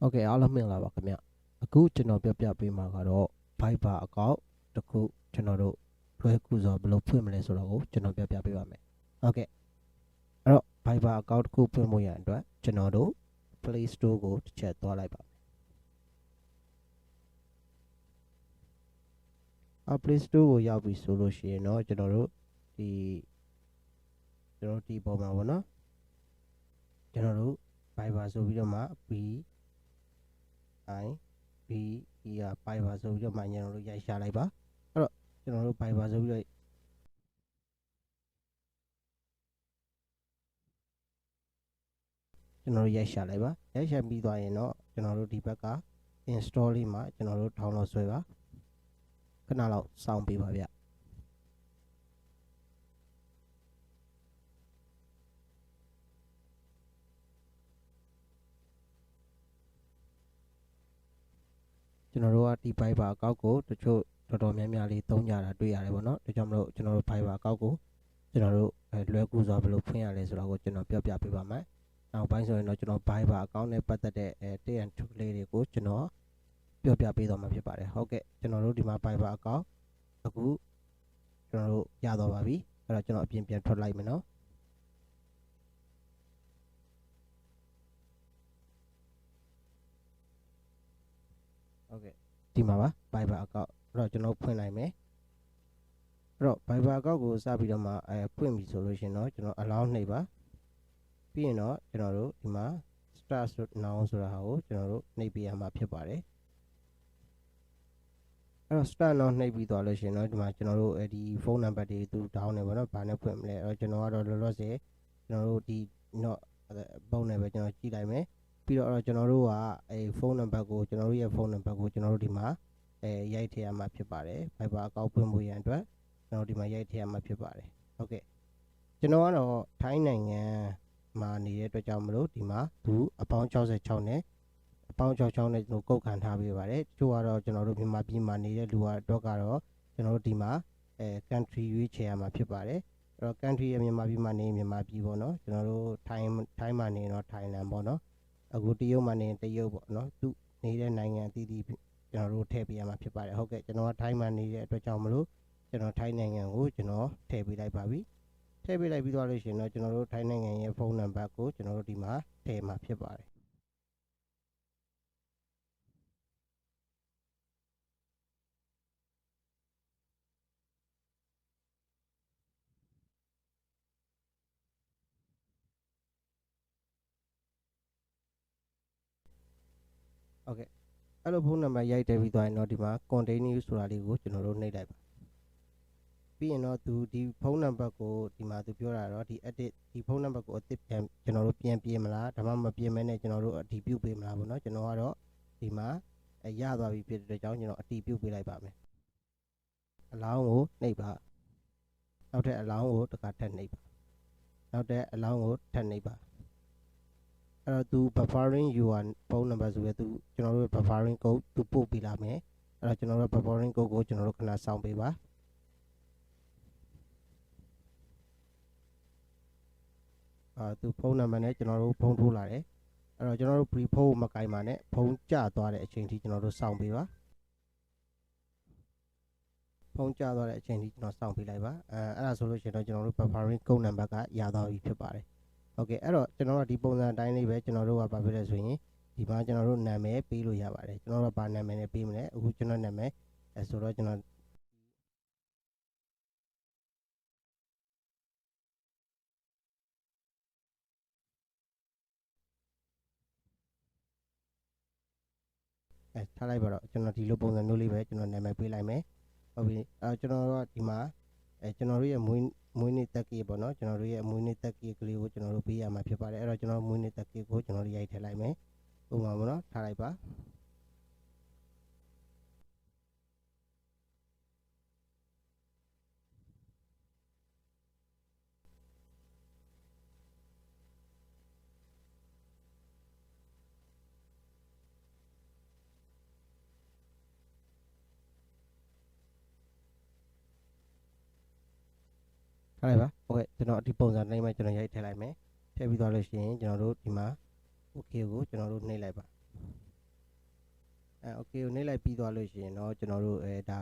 Okay အားလုံးမင်္ဂလာပါခင်ဗျအခုကျွန်တော်ပြပေးမှာကတော့ Viber account တစ်ခုကျွန်တော်တို့လွှဲကူစွာဘယ်လိုဖွင့်မလဲဆိုတော့ကိုကျွန်တော်ပြပေးပါမယ် Okay အဲ့တော့ Viber account တစ်ခုဖွင့်ဖို့ရန်အတွက်ကျွန်တော်တို့ Play Store ကိုတစ်ချက်သွားလိုက်ပါမယ် Play Store ကိုရောက်ပြီဆိုလို့ရှိရင်တော့ကျွန်တော်တို့ဒီပေါ်မှာပေါ့နော်ကျွန်တော်တို့ Viber ဆိုပြီးတော့မှ Viber ဆိုပြီးတော့မှကျွန်တော်တို့ရိုက်ရှာလိုက်ပါအဲ့တော့ကျွန်တော်တို့ Viber ဆိုပြီးတော့ကျွန်တော်တို့ရိုက်ရှာလိုက်ပါရိုက်ရှာပြီးသွားရင်တော့ကျွန်တော်တို့ဒီဘက်က install လေးမှာကျွန်တော်တို့ download ဆွဲပါခဏလောက်စောင့်ပေးပါဗျကျွန်တော်တို့ကဒီ Viber အကောင့်ကိုတချို့တော်တော်များများလေးသုံးကြတာတွေ့ရတယ်ပေါ့နော်ဒါကြောင့်မလို့ကျွန်တော်တို့ Viber အကောင့်ကိုကျွန်တော်တို့လွယ်ကူစွာဘယ်လိုဖွင့်ရလဲဆိုတော့ကိုကျွန်တော်ပြပေးပါမယ်နောက်ပိုင်းဆိုရင်တော့ကျွန်တော် Viber အကောင့်နဲ့ပတ်သက်တဲ့တစ်and twoလေးတွေကိုကျွန်တော်ပြပေးတော့မှာဖြစ်ပါတယ်ဟုတ်ကဲ့ကျွန်တော်တို့ဒီမှာ Viber အကောင့်အခုကျွန်တော်တို့ရတော့ပါပြီအဲ့တော့ကျွန်တော်အပြင်ပြန်ထွက်လိုက်မယ်နော်ဟုတ်ကဲ့ဒီမှာပါ Viber အကောင့်အဲ့တော့ကျွန်တော်ဖွင့်လိုက်မယ်အဲ့တော့ Viber အကောင့်ကိုစပြီးတော့မှဖွင့်ပြီဆိုလို့ရှင်တော့ကျွန်တော် allow နှိပ်ပါပြီးရင်တော့ကျွန်တော်တို့ဒီမှာ start now ဆိုတာဟာကိုကျွန်တော်တို့နှိပ်ပေးရမှာဖြစ်ပါတယ်အဲ့တော့ start now နှိပ်ပြီးသွားလို့ရှင်တော့ဒီမှာကျွန်တော်တို့ဒီဖုန်းနံပါတ်တွေသူ down နေပါတော့ဘာနဲ့ဖွင့်မလဲအဲ့တော့ကျွန်တော်ကတော့လောလောဆယ်ကျွန်တော်တို့ဒီ not ပုံနဲ့ပဲကျွန်တော်ကြည့်လိုက်မယ်ပြီးတော့ကျွန်တော်တို့ကဖုန်းနံပါတ်ကိုကျွန်တော်တို့ရဲ့ဖုန်းနံပါတ်ကိုကျွန်တော်တို့ဒီမှာရိုက်ထည့်ရမှာဖြစ်ပါတယ် Viber အကောင့်ဖွင့်ဖို့ရန်အတွက်ကျွန်တော်ဒီမှာရိုက်ထည့်ရမှာဖြစ်ပါတယ်ဟုတ်ကဲ့ကျွန်တော်ကတော့ထိုင်းနိုင်ငံမှာနေတဲ့အတွက်ကြောင့်မလို့ဒီမှာသူအပေါင်း66နဲ့အပေါင်း66နဲ့ကျွန်တော်ကုတ်ခံထားပေးပါတယ်တချို့ကတော့ကျွန်တော်တို့မြန်မာပြည်မှာနေတဲ့လူကတော့ကျွန်တော်တို့ဒီမှာcountry ရွေးချယ်ရမှာဖြစ်ပါတယ်အဲ့တော့ country ရဲ့မြန်မာပြည်မှာနေမြန်မာပြည်ပေါ့နော်ကျွန်တော်တို့ထိုင်းမှာနေတော့ Thailand ပေါ့နော်အခုတရုတ်မှာနေတရုတ်ပေါ့နော်သူနေတဲ့နိုင်ငံအသီးသီးကျွန်တော်တို့ထည့်ပေးရမှာဖြစ်ပါတယ်ဟုတ်ကဲ့ကျွန်တော်ကထိုင်းမှာနေတဲ့အတွက်ကြောင့်မလို့ကျွန်တော်ထိုင်းနိုင်ငံကိုကျွန်တော်ထည့်ပေးလိုက်ပါပြီထည့်ပေးလိုက်ပြီးသွားလို့ရှိရင်တော့ကျွန်တော်တို့ထိုင်းနိုင်ငံရဲ့ဖုန်းနံပါတ်ကိုကျွန်တော်တို့ဒီမှာထည့်မှာဖြစ်ပါတယ်ဟုတ်ကဲ့အဲ့လိုဖုန်းနံပါတ်ရိုက်တယ်ပြီးသွားရင်တော့ဒီမှာ continue ဆိုတာလေးကိုကျွန်တော်တို့နှိပ်လိုက်ပါပြီးရင်တော့သူဒီဖုန်းနံပါတ်ကိုဒီမှာသူပြောတာတော့ဒီ edit ဒီဖုန်းနံပါတ်ကိုအသစ်ပြန်ကျွန်တော်တို့ပြင်မလားဒါမှမပြင်မဲနဲ့ကျွန်တော်တို့အတည်ပြုပေးမလားပေါ့နော်ကျွန်တော်ကတော့ဒီမှာရသွားပြီဖြစ်တဲ့ကြောင့်ကျွန်တော်အတည်ပြုပေးလိုက်ပါမယ်အလောင်းကိုနှိပ်ပါနောက်ထပ်အလောင်းကိုတစ်ခါထပ်နှိပ်ပါနောက်ထပ်အလောင်းကိုထပ်နှိပ်ပါအဲ့တော့သူ buffering your ဖုန်းနံပါတ်ဆိုရသူကျွန်တော်တို့ buffering code သူပို့ပေးလာမယ်အဲ့တော့ကျွန်တော်တို့ buffering code ကိုကျွန်တော်တို့ခဏစောင့်ပေးပါသူဖုန်းနံပါတ်နဲ့ကျွန်တော်တို့ဖုန်းထိုးလာတယ်အဲ့တော့ကျွန်တော်တို့ brief ဖုန်းမကင်ပါနဲ့ဖုန်းကျသွားတဲ့အချိန်ထိကျွန်တော်တို့စောင့်ပေးပါဖုန်းကျသွားတဲ့အချိန်ထိကျွန်တော်စောင့်ပေးလိုက်ပါအဲ့ဒါဆိုလို့ရှိရင်တော့ကျွန်တော်တို့ buffering code နံပါတ်ကရသွားပြီဖြစ်ပါတယ်ဟုတ်ကဲ့အဲ့တော့ကျွန်တော်တို့ဒီပုံစံအတိုင်းလေးပဲကျွန်တော်တို့ကဘာဖြစ်လဲဆိုရင်ဒီမှာကျွန်တော်တို့နာမည်ပေးလို့ရပါတယ်ကျွန်တော်တို့ဘာနာမည်နဲ့ပေးမလဲအခုကျွန်တော်နာမည်ဆိုတော့ကျွန်တော်ထားလိုက်ပါတော့ကျွန်တော်ဒီလိုပုံစံမျိုးလေးပဲကျွန်တော်နာမည်ပေးလိုက်မယ်ဟုတ်ပြီကျွန်တော်တို့ဒီမှာကျွန်တော်တို့ရဲ့မွေးနေ့တက်ကြီးပေါ့နော်ကျွန်တော်တို့ရဲ့မွေးနေ့တက်ကြီးကလေးကိုကျွန်တော်တို့ပေးရမှာဖြစ်ပါတယ်အဲ့တော့ကျွန်တော်မွေးနေ့တက်ကြီးကိုကျွန်တော်တို့ရိုက်ထည့်လိုက်မယ်ဥပမာပေါ့နော်ထားလိုက်ပါထားလိုက်ပါဟုတ်ကဲ့ကျွန်တော်ဒီပုံစံတိုင်းမှာကျွန်တော်ရိုက်ထည့်လိုက်မယ်ထည့်ပြီးသွားလို့ရှိရင်ကျွန်တော်တို့ဒီမှာ okay ကိုကျွန်တော်တို့နှိပ်လိုက်ပါ โอเคကိုနှိပ်လိုက်ပြီးသွားလို့ရှိရင်တော့ကျွန်တော်တို့ဒါ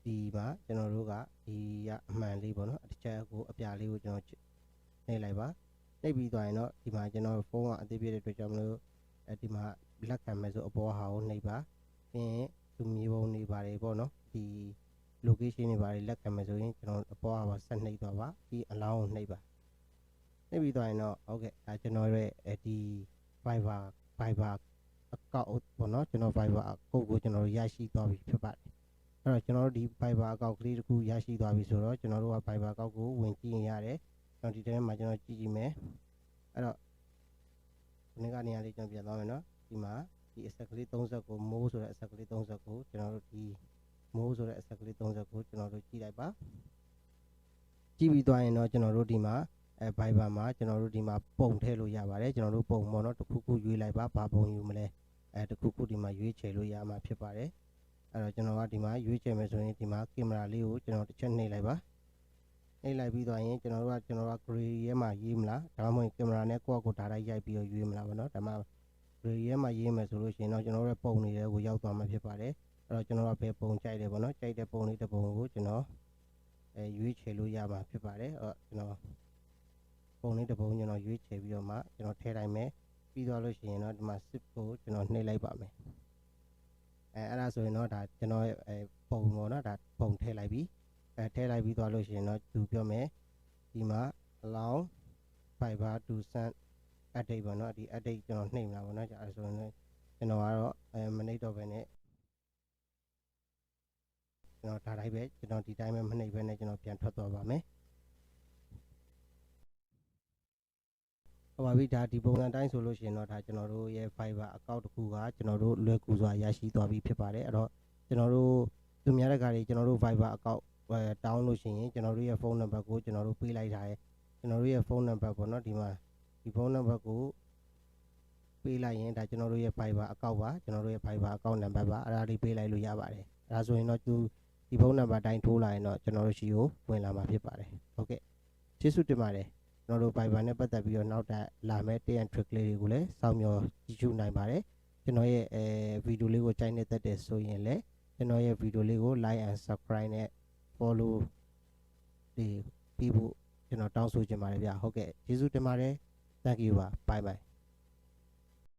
ဒီမှာကျွန်တော်တို့ကဒီကအမှန်လေးပေါ့နော်တစ်ချက်ကိုအပြာလေးကိုကျွန်တော်နှိပ်လိုက်ပါနှိပ်ပြီးသွားရင်တော့ဒီမှာကျွန်တော်ဖုန်းကအသေးပြည့်တဲ့အတွက်ကြောင့်မလို့ဒီမှာလက်ခံမယ်ဆိုအပေါ်ဟာကိုနှိပ်ပါပြီးရင်သူမြေပုံတွေပါတယ်ပေါ့နော်ဒီ location တွေပါတယ်လက်ခံမယ်ဆိုရင်ကျွန်တော်အပေါ်ဟာပါဆက်နှိပ်သွားပါပြီးအလောင်းကိုနှိပ်ပါနှိပ်ပြီးသွားရင်တော့ဟုတ်ကဲ့ဒါကျွန်တော်ရဲ့ဒီ Viber အကောင့်ပေါ့နော်ကျွန်တော် Viber အကောင့်ကိုကျွန်တော်တို့ရရှိသွားပြီဖြစ်ပါတယ်အဲ့တော့ကျွန်တော်တို့ဒီ Viber အကောင့်ကလေးတစ်ခုရရှိသွားပြီဆိုတော့ကျွန်တော်တို့က Viber အကောင့်ကိုဝင်ကြည့်ရင်ရတယ်ကျွန်တော်ဒီထဲမှာကျွန်တော်ကြည့်ကြည့်မယ်အဲ့တော့ဒီနေ့ကနေရာလေးကျွန်တော်ပြန်သွားမယ်နော်ဒီမှာဒီအဆက်ကလေး30ကိုမိုးဆိုတဲ့အဆက်ကလေး30ကိုကျွန်တော်တို့ဒီမိုးဆိုတဲ့အဆက်ကလေး30ကိုကျွန်တော်တို့ကြည့်လိုက်ပါကြည့်ပြီးသွားရင်တော့ကျွန်တော်တို့ဒီမှာViber မှာကျွန်တော်တို့ဒီမှာပုံထည့်လို့ရပါတယ်ကျွန်တော်တို့ပုံပေါ့နော်တစ်ခုခုရွေးလိုက်ပါဘာပုံယူမလဲတစ်ခုခုဒီမှာရွေးချယ်လို့ရမှာဖြစ်ပါတယ်အဲ့တော့ကျွန်တော်ကဒီမှာရွေးချယ်မယ်ဆိုရင်ဒီမှာကင်မရာလေးကိုကျွန်တော်တစ်ချက်နှိပ်လိုက်ပါနှိပ်လိုက်ပြီးသွားရင်ကျွန်တော်က gray ရဲမှာရေးမလားဒါမှမဟုတ်ကင်မရာနဲ့ကိုယ့်အကိုဒါတိုင်းရိုက်ပြီးတော့ရွေးမလားပေါ့နော်ဒါမှ gray ရဲမှာရေးမယ်ဆိုလို့ရှိရင်တော့ကျွန်တော်တို့ပုံတွေကိုရောက်သွားမှာဖြစ်ပါတယ်အဲ့တော့ကျွန်တော်ကဘယ်ပုံကြိုက်တယ်ပေါ့နော်ကြိုက်တဲ့ပုံလေးတစ်ပုံကိုကျွန်တော်ရွေးချယ်လို့ရမှာဖြစ်ပါတယ်အဲ့တော့ကျွန်တော်ပုံလေးတစ်ပုံကျွန်တော်ရွေးချယ်ပြီးတော့မှကျွန်တော်ထည့်လိုက်မယ်ပြီးသွားလို့ရှိရင်တော့ဒီမှာ zip ကိုကျွန်တော်နှိပ်လိုက်ပါမယ်အဲ့ဒါဆိုရင်တော့ဒါကျွန်တော်ပုံပေါ့နော်ဒါပုံထည့်လိုက်ပြီထည့်လိုက်ပြီးသွားလို့ရှိရင်တော့သူပြောမယ်ဒီမှာ allow Viber to send update ပေါ့နော်ဒီ update ကျွန်တော်နှိပ်မှာပေါ့နော်အဲ့ဆိုရင်ကျွန်တော်ကတော့မနှိပ်တော့ဘဲနဲ့ကျွန်တော်ဒါတိုင်းပဲကျွန်တော်ဒီတိုင်းပဲမနှိပ်ဘဲနဲ့ကျွန်တော်ပြန်ထွက်သွားပါမယ်ဟုတ်ပါပြီဒါဒီပုံစံတိုင်းဆိုလို့ရှိရင်တော့ဒါကျွန်တော်တို့ရဲ့ Viber အကောင့်တစ်ခုကကျွန်တော်တို့လွယ်ကူစွာရရှိသွားပြီဖြစ်ပါတယ်အဲ့တော့ကျွန်တော်တို့သူများတဲ့ကားတွေကျွန်တော်တို့ Viber အကောင့်တောင်းလို့ရှိရင်ကျွန်တော်တို့ရဲ့ဖုန်းနံပါတ်ကိုကျွန်တော်တို့ပေးလိုက်တာရဲ့ကျွန်တော်တို့ရဲ့ဖုန်းနံပါတ်ပေါ့နော်ဒီမှာဒီဖုန်းနံပါတ်ကိုပေးလိုက်ရင်ဒါကျွန်တော်တို့ရဲ့ Viber အကောင့်ပါကျွန်တော်တို့ရဲ့ Viber အကောင့်နံပါတ်ပါအဲ့ဒါလေးပေးလိုက်လို့ရပါတယ်အဲ့ဒါဆိုရင်တော့ဒီဖုန်းနံပါတ်တိုင်းထိုးလာရင်တော့ကျွန်တော်တို့ရှိကိုဝင်လာမှာဖြစ်ပါတယ်ဟုတ်ကဲ့ကျေးဇူးတင်ပါတယ်ကျွန်တော်တို့ Viber နဲ့ပတ်သက်ပြီးတော့နောက်ထပ်လာမယ့် tips and trick လေးတွေကိုလည်းစောင့်မျှော်ကြည့်ရှုနိုင်ပါတယ်ကျွန်တော်ရဲ့ဗီဒီယိုလေးကိုကြိုက်နေတတ်တယ်ဆိုရင်လည်းကျွန်တော်ရဲ့ဗီဒီယိုလေးကို like and subscribe နဲ့ follow ပြီးဖို့ကျွန်တော်တောင်းဆိုချင်ပါတယ်ဗျာဟုတ်ကဲ့ကျေးဇူးတင်ပါတယ် thank you ပါ bye bye